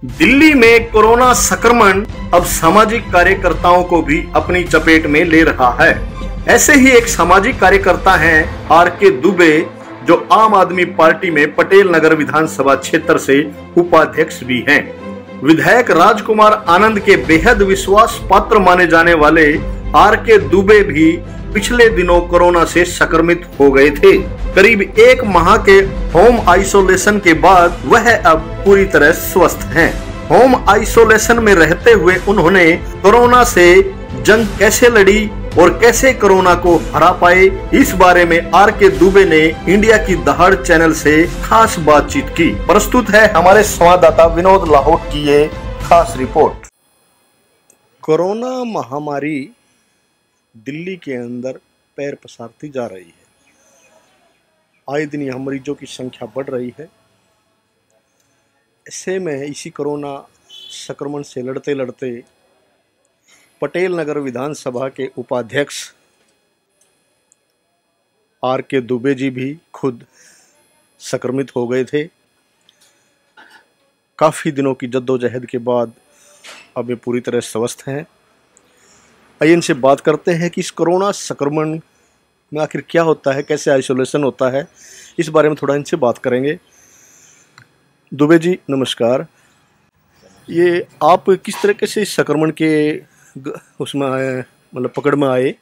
दिल्ली में कोरोना संक्रमण अब सामाजिक कार्यकर्ताओं को भी अपनी चपेट में ले रहा है। ऐसे ही एक सामाजिक कार्यकर्ता हैं आर.के. दुबे, जो आम आदमी पार्टी में पटेल नगर विधानसभा क्षेत्र से उपाध्यक्ष भी हैं। विधायक राजकुमार आनंद के बेहद विश्वास पात्र माने जाने वाले आर.के. दुबे भी पिछले दिनों कोरोना से संक्रमित हो गए थे। करीब 1 माह के होम आइसोलेशन के बाद वह अब पूरी तरह स्वस्थ हैं। होम आइसोलेशन में रहते हुए उन्होंने कोरोना से जंग कैसे लड़ी और कैसे कोरोना को हरा पाए, इस बारे में आर.के. दुबे ने इंडिया की दहाड़ चैनल से खास बातचीत की। प्रस्तुत है हमारे संवाददाता विनोद लाहौट की ये खास रिपोर्ट। कोरोना महामारी दिल्ली के अंदर पैर पसारती जा रही है। आए दिन यहाँ मरीजों की संख्या बढ़ रही है। ऐसे में इसी कोरोना संक्रमण से लड़ते लड़ते पटेल नगर विधानसभा के उपाध्यक्ष आर.के. दुबे जी भी खुद संक्रमित हो गए थे। काफ़ी दिनों की जद्दोजहद के बाद अब वे पूरी तरह स्वस्थ हैं। आइए इनसे बात करते हैं कि इस कोरोना संक्रमण में आखिर क्या होता है, कैसे आइसोलेशन होता है, इस बारे में थोड़ा इनसे बात करेंगे। दुबे जी नमस्कार। ये आप किस तरीके से इस संक्रमण के उसमें आए, मतलब पकड़ में आए,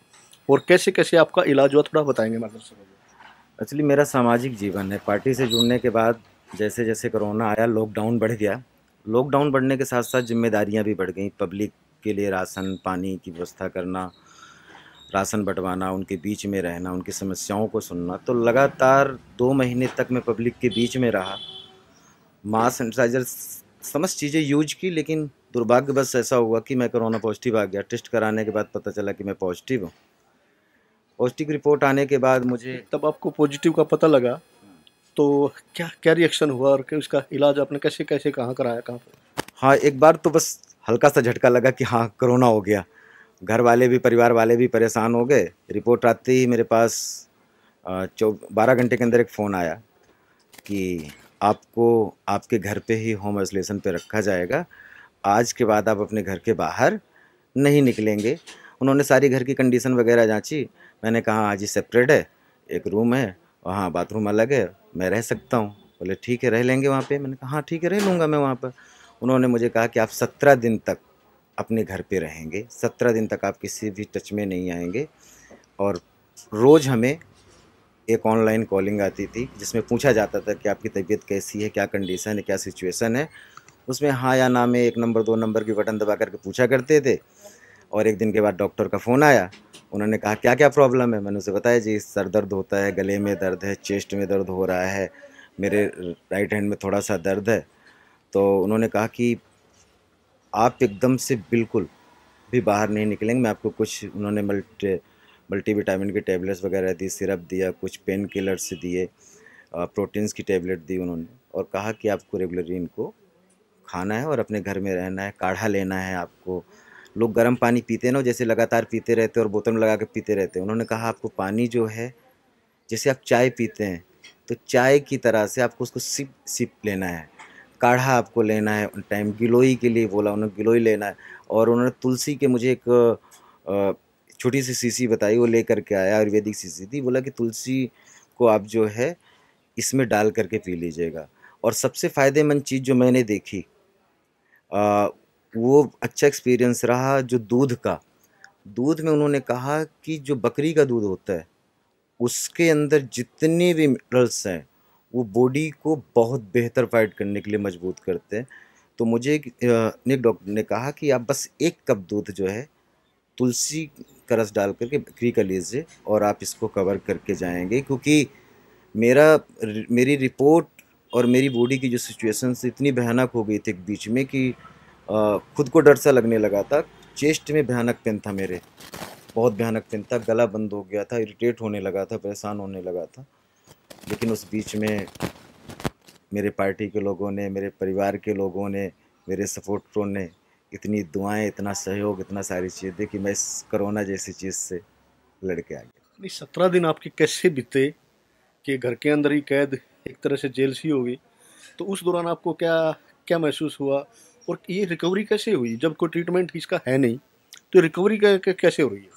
और कैसे कैसे आपका इलाज हुआ, थोड़ा बताएंगे हमारे दर्शकों को। एक्चुअली मेरा सामाजिक जीवन है। पार्टी से जुड़ने के बाद जैसे जैसे कोरोना आया, लॉकडाउन बढ़ गया। लॉकडाउन बढ़ने के साथ साथ जिम्मेदारियां भी बढ़ गई। पब्लिक के लिए राशन पानी की व्यवस्था करना, राशन बंटवाना, उनके बीच में रहना, उनकी समस्याओं को सुनना। तो लगातार 2 महीने तक मैं पब्लिक के बीच में रहा। मास्क सैनिटाइजर समस्त चीज़ें यूज की, लेकिन दुर्भाग्यवश ऐसा हुआ कि मैं कोरोना पॉजिटिव आ गया। टेस्ट कराने के बाद पता चला कि मैं पॉजिटिव हूँ। पॉजिटिव रिपोर्ट आने के बाद मुझे तब आपको पॉजिटिव का पता लगा तो क्या क्या रिएक्शन हुआ और उसका इलाज आपने कैसे कैसे कहाँ कराया, कहाँ पर? हाँ, एक बार तो बस हल्का सा झटका लगा कि हाँ कोरोना हो गया। घर वाले भी, परिवार वाले भी परेशान हो गए। रिपोर्ट आते ही मेरे पास 12 घंटे के अंदर एक फ़ोन आया कि आपको आपके घर पे ही होम आइसोलेशन पे रखा जाएगा। आज के बाद आप अपने घर के बाहर नहीं निकलेंगे। उन्होंने सारी घर की कंडीशन वगैरह जांची। मैंने कहा आज ही सेपरेट है, एक रूम है, वहाँ बाथरूम अलग है, मैं रह सकता हूँ। बोले ठीक है, रह लेंगे वहाँ पे। मैंने कहा हाँ ठीक है, रह लूँगा मैं वहाँ पर। उन्होंने मुझे कहा कि आप 17 दिन तक अपने घर पे रहेंगे, 17 दिन तक आप किसी भी टच में नहीं आएंगे। और रोज़ हमें एक ऑनलाइन कॉलिंग आती थी जिसमें पूछा जाता था कि आपकी तबीयत कैसी है, क्या कंडीशन है, क्या सिचुएशन है। उसमें हाँ या ना में 1 नंबर 2 नंबर की बटन दबा करके पूछा करते थे। और एक दिन के बाद डॉक्टर का फ़ोन आया। उन्होंने कहा क्या क्या प्रॉब्लम है। मैंने उसे बताया जी सर दर्द होता है, गले में दर्द है, चेस्ट में दर्द हो रहा है, मेरे राइट हैंड में थोड़ा सा दर्द है। तो उन्होंने कहा कि आप एकदम से बिल्कुल भी बाहर नहीं निकलेंगे। मैं आपको कुछ, उन्होंने मल्टीविटामिन के टैबलेट्स वगैरह दी, सिरप दिया, कुछ पेन किलर्स दिए, प्रोटीन्स की टैबलेट दी उन्होंने, और कहा कि आपको रेगुलरली इनको खाना है और अपने घर में रहना है, काढ़ा लेना है आपको। लोग गर्म पानी पीते ना, जैसे लगातार पीते रहते और बोतल में लगा के पीते रहते। उन्होंने कहा आपको पानी जो है, जैसे आप चाय पीते हैं तो चाय की तरह से आपको उसको सिप सिप लेना है। काढ़ा आपको लेना है उन टाइम। गिलोई के लिए बोला उन्होंने, गिलोई लेना है। और उन्होंने तुलसी के मुझे एक छोटी सी शीशी बताई, वो लेकर के आया, आयुर्वेदिक शीशी थी। बोला कि तुलसी को आप जो है इसमें डाल करके पी लीजिएगा। और सबसे फ़ायदेमंद चीज़ जो मैंने देखी, वो अच्छा एक्सपीरियंस रहा जो दूध का। दूध में उन्होंने कहा कि जो बकरी का दूध होता है उसके अंदर जितने भी मिनरल्स हैं वो बॉडी को बहुत बेहतर फाइट करने के लिए मजबूत करते हैं। तो मुझे एक डॉक्टर ने कहा कि आप बस 1 कप दूध जो है तुलसी का रस डाल करके बकरी का लीजिए और आप इसको कवर करके जाएंगे। क्योंकि मेरी रिपोर्ट और मेरी बॉडी की जो सिचुएशन इतनी भयानक हो गई थी एक बीच में कि खुद को डर सा लगने लगा था। चेस्ट में भयानक पेन था, मेरे बहुत भयानक पेन था, गला बंद हो गया था, इरिटेट होने लगा था, परेशान होने लगा था। लेकिन उस बीच में मेरे पार्टी के लोगों ने, मेरे परिवार के लोगों ने, मेरे सपोर्टरों ने इतनी दुआएं, इतना सहयोग, इतना सारी चीज़ें दी कि मैं इस कोरोना जैसी चीज़ से लड़ के आ गया। 17 दिन आपके कैसे बीते कि घर के अंदर ही कैद, एक तरह से जेल सी होगी, तो उस दौरान आपको क्या क्या महसूस हुआ और ये रिकवरी कैसे हुई? जब कोई ट्रीटमेंट इसका है नहीं, तो रिकवरी कैसे हो रही है?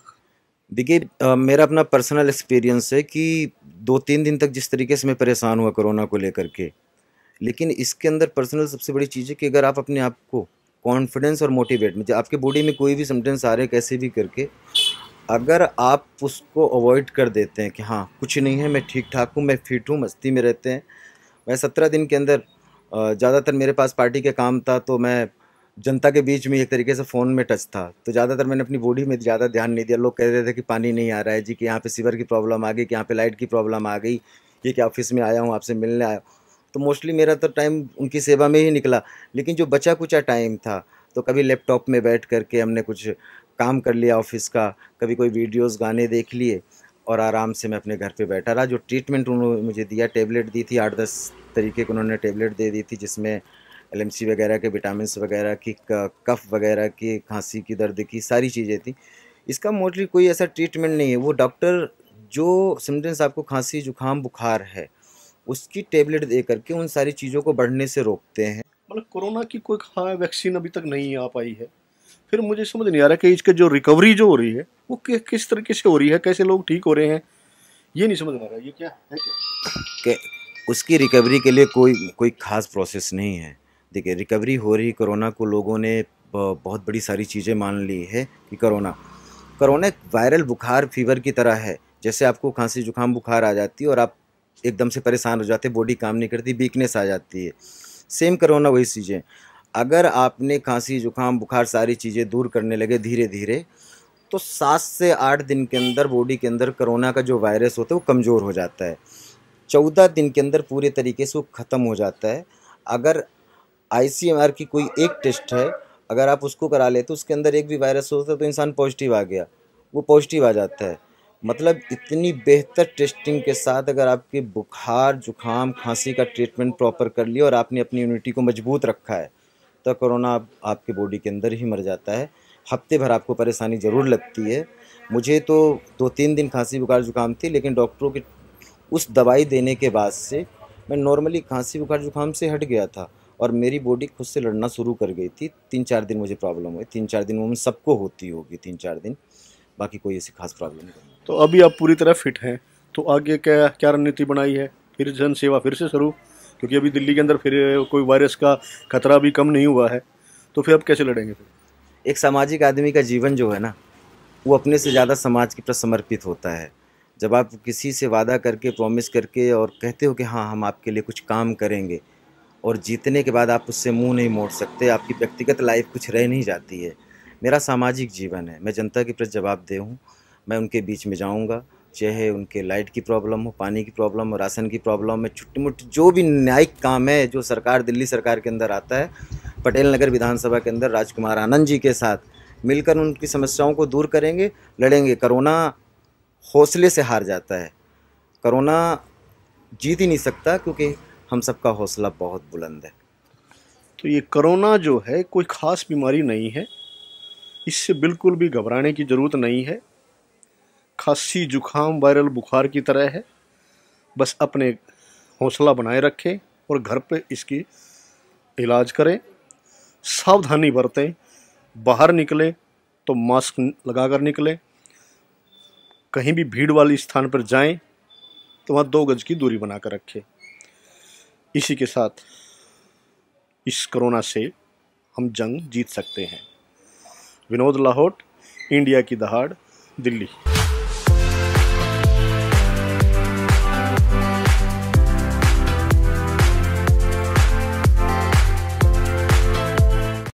देखिए मेरा अपना पर्सनल एक्सपीरियंस है कि 2-3 दिन तक जिस तरीके से मैं परेशान हुआ कोरोना को लेकर के, लेकिन इसके अंदर पर्सनल सबसे बड़ी चीज़ है कि अगर आप अपने आप को कॉन्फिडेंस और मोटिवेट में, आपके बॉडी में कोई भी सिम्पटम्स आ रहे हैं कैसे भी करके, अगर आप उसको अवॉइड कर देते हैं कि हाँ कुछ नहीं है, मैं ठीक ठाक हूँ, मैं फिट हूँ, मस्ती में रहते हैं। मैं 17 दिन के अंदर ज़्यादातर मेरे पास पार्टी का काम था, तो मैं जनता के बीच में एक तरीके से फ़ोन में टच था, तो ज़्यादातर मैंने अपनी बॉडी में ज़्यादा ध्यान नहीं दिया। लोग कह रहे थे कि पानी नहीं आ रहा है जी, कि यहाँ पे सीवर की प्रॉब्लम आ गई, कि यहाँ पे लाइट की प्रॉब्लम आ गई, ये कि ऑफिस में आया हूँ आपसे मिलने आया हूँ। तो मोस्टली मेरा तो टाइम उनकी सेवा में ही निकला। लेकिन जो बचा कुचा टाइम था, तो कभी लैपटॉप में बैठ करके हमने कुछ काम कर लिया ऑफिस का, कभी कोई वीडियोज़ गाने देख लिए और आराम से मैं अपने घर पे बैठा रहा। जो ट्रीटमेंट उन्होंने मुझे दिया, टेबलेट दी थी, 8-10 तरीके की उन्होंने टेबलेट दे दी थी, जिसमें एलएमसी वगैरह के, विटामिन्स वगैरह की, कफ वगैरह की, खांसी की, दर्द की, सारी चीज़ें थी। इसका मोस्टली कोई ऐसा ट्रीटमेंट नहीं है। वो डॉक्टर जो सिम्पटम्स आपको खांसी, जुकाम, बुखार है, उसकी टेबलेट दे करके उन सारी चीज़ों को बढ़ने से रोकते हैं। मतलब कोरोना की कोई वैक्सीन अभी तक नहीं आ पाई है। फिर मुझे समझ नहीं आ रहा कि इसका जो रिकवरी जो हो रही है वो किस तरीके से हो रही है, कैसे लोग ठीक हो रहे हैं, ये नहीं समझ में आ रहा। ये क्या है क्या? उसकी रिकवरी के लिए कोई ख़ास प्रोसेस नहीं है। देखिए रिकवरी हो रही, कोरोना को लोगों ने बहुत बड़ी सारी चीज़ें मान ली है कि कोरोना एक वायरल बुखार, फीवर की तरह है। जैसे आपको खांसी, जुकाम, बुखार आ जाती है और आप एकदम से परेशान हो जाते हैं, बॉडी काम नहीं करती, वीकनेस आ जाती है। सेम कोरोना वही चीज़ें। अगर आपने खांसी, जुकाम, बुखार सारी चीज़ें दूर करने लगे धीरे-धीरे, तो 7 से 8 दिन के अंदर बॉडी के अंदर कोरोना का जो वायरस होता है वो कमज़ोर हो जाता है। 14 दिन के अंदर पूरे तरीके से वो ख़त्म हो जाता है। अगर आईसीएमआर की कोई एक टेस्ट है, अगर आप उसको करा लेते तो उसके अंदर एक भी वायरस होता तो इंसान पॉजिटिव आ गया, वो पॉजिटिव आ जाता है। मतलब इतनी बेहतर टेस्टिंग के साथ अगर आपके बुखार, जुकाम, खांसी का ट्रीटमेंट प्रॉपर कर लिया और आपने अपनी इम्यूनिटी को मजबूत रखा है, तो कोरोना आपके बॉडी के अंदर ही मर जाता है। हफ्ते भर आपको परेशानी ज़रूर लगती है। मुझे तो 2-3 दिन खांसी, बुखार, जुकाम थी, लेकिन डॉक्टरों की उस दवाई देने के बाद से मैं नॉर्मली खांसी, बुखार, जुकाम से हट गया था और मेरी बॉडी खुद से लड़ना शुरू कर गई थी। 3-4 दिन मुझे प्रॉब्लम हुई, 3-4 दिन में सबको होती होगी 3-4 दिन, बाकी कोई ऐसी खास प्रॉब्लम नहीं। तो अभी आप पूरी तरह फिट हैं, तो आगे क्या क्या रणनीति बनाई है? फिर जन सेवा फिर से शुरू, क्योंकि अभी दिल्ली के अंदर फिर कोई वायरस का खतरा भी कम नहीं हुआ है, तो फिर अब कैसे लड़ेंगे? फिर एक सामाजिक आदमी का जीवन जो है ना, वो अपने से ज़्यादा समाज के प्रति समर्पित होता है। जब आप किसी से वादा करके, प्रॉमिस करके और कहते हो कि हाँ हम आपके लिए कुछ काम करेंगे, और जीतने के बाद आप उससे मुंह नहीं मोड़ सकते, आपकी व्यक्तिगत लाइफ कुछ रह नहीं जाती है। मेरा सामाजिक जीवन है, मैं जनता के प्रति जवाबदेह हूँ। मैं उनके बीच में जाऊँगा, चाहे उनके लाइट की प्रॉब्लम हो, पानी की प्रॉब्लम हो, राशन की प्रॉब्लम है, छोटी-मोटी जो भी न्यायिक काम है, जो सरकार, दिल्ली सरकार के अंदर आता है, पटेल नगर विधानसभा के अंदर राजकुमार आनंद जी के साथ मिलकर उनकी समस्याओं को दूर करेंगे, लड़ेंगे। कोरोना हौसले से हार जाता है, कोरोना जीत ही नहीं सकता, क्योंकि हम सबका हौसला बहुत बुलंद है। तो ये कोरोना जो है कोई ख़ास बीमारी नहीं है, इससे बिल्कुल भी घबराने की ज़रूरत नहीं है। खांसी, जुकाम वायरल बुखार की तरह है, बस अपने हौसला बनाए रखें और घर पे इसकी इलाज करें, सावधानी बरतें, बाहर निकलें तो मास्क लगाकर निकलें, कहीं भी भीड़ वाले स्थान पर जाएं तो वहाँ 2 गज की दूरी बनाकर रखें। इसी के साथ इस कोरोना से हम जंग जीत सकते हैं। विनोद लाहौट, इंडिया की दहाड़, दिल्ली।